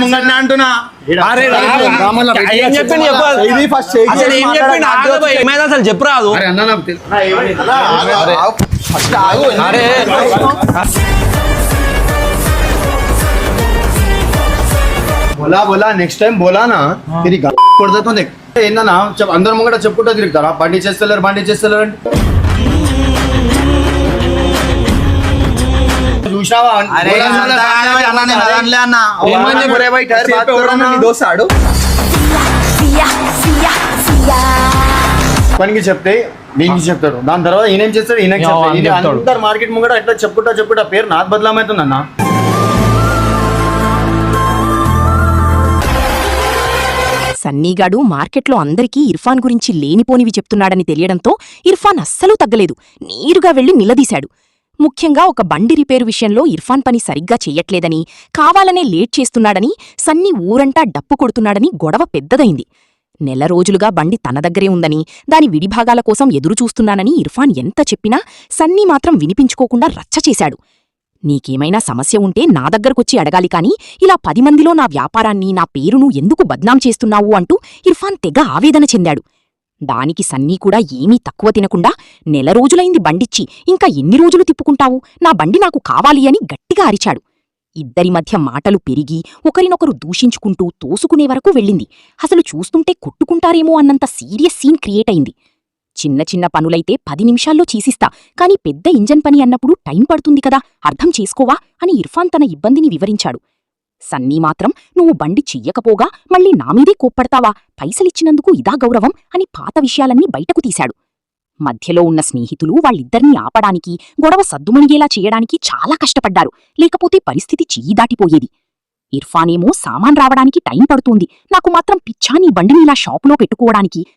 ముంగట్నే అంటున్నా ఏం చెప్పింది ఏమైనా అసలు చెప్పరాదు. बोला बोला नेक्स्ट टाइम बोला ना तेरी కొడతా तो देख ఏందన్నా అందరు ముంగట చెప్పుకుంటా తిరుగుతారా బండి చేస్తలేరు చూసినావా పనికి చెప్తే దీనికి చెప్తాడు దాని తర్వాత ఈయనేం చేస్తాడు అందరు మార్కెట్ ముంగట ఎట్లా చెప్పుకుంటా పేరు నాది బదలామవుతుందన్నా. సన్నీగాడు మార్కెట్లో అందరికీ ఇర్ఫాన్ గురించి లేనిపోనివి చెప్తున్నాడని తెలియడంతో ఇర్ఫాన్ అస్సలు తగ్గలేదు. నేరుగా వెళ్లి నిలదీశాడు. ముఖ్యంగా ఒక బండి రిపేరు విషయంలో ఇర్ఫాన్ పని సరిగ్గా చెయ్యట్లేదని, కావాలనే లేట్ చేస్తున్నాడని, సన్నీ ఊరంటా డప్పు కొడుతున్నాడని గొడవ పెద్దదైంది. నెల రోజులుగా బండి తన దగ్గరే ఉందని, దాని విడిభాగాల కోసం ఎదురుచూస్తున్నానని ఇర్ఫాన్ ఎంత చెప్పినా సన్నీ మాత్రం వినిపించుకోకుండా రచ్చచేశాడు. నీకేమైనా సమస్య ఉంటే నా దగ్గరకొచ్చి అడగాలి కాని ఇలా 10 మందిలో నా వ్యాపారాన్ని, నా పేరును ఎందుకు బద్నాం చేస్తున్నావు అంటూ ఇర్ఫాన్ తెగ ఆవేదన చెందాడు. దానికి సన్నీ కూడా ఏమీ తక్కువ తినకుండా, నెల రోజులైంది బండిచ్చి ఇంకా ఎన్ని రోజులు తిప్పుకుంటావు, నా బండి నాకు కావాలి అని గట్టిగా అరిచాడు. ఇద్దరి మధ్య మాటలు పెరిగి ఒకరినొకరు దూషించుకుంటూ తోసుకునే వరకు వెళ్ళింది. అసలు చూస్తుంటే కొట్టుకుంటారేమో అన్నంత సీరియస్ సీన్ క్రియేట్ అయింది. చిన్న చిన్న పనులైతే 10 నిమిషాల్లో చేసిస్తా, కాని పెద్ద ఇంజన్ పని అన్నప్పుడు టైం పడుతుంది కదా, అర్థం చేసుకోవా అని ఇర్ఫాన్ తన ఇబ్బందిని వివరించాడు. సన్నీ మాత్రం నువ్వు బండి చెయ్యకపోగా మళ్ళీ నామీదే కోప్పడతావా, పైసలిచ్చినందుకు ఇదా గౌరవం అని పాత విషయాలన్నీ బయటకు తీశాడు. మధ్యలో ఉన్న స్నేహితులు వాళ్ళిద్దరినీ ఆపడానికి, గొడవ సద్దుమణిగేలా చేయడానికి చాలా కష్టపడ్డారు. లేకపోతే పరిస్థితి చెయ్యి దాటిపోయేది. ఇర్ఫానేమో సామాన్ రావడానికి టైం పడుతుంది, నాకు మాత్రం పిచ్చా నీ బండిని ఇలా షాపులో పెట్టుకోవడానికి,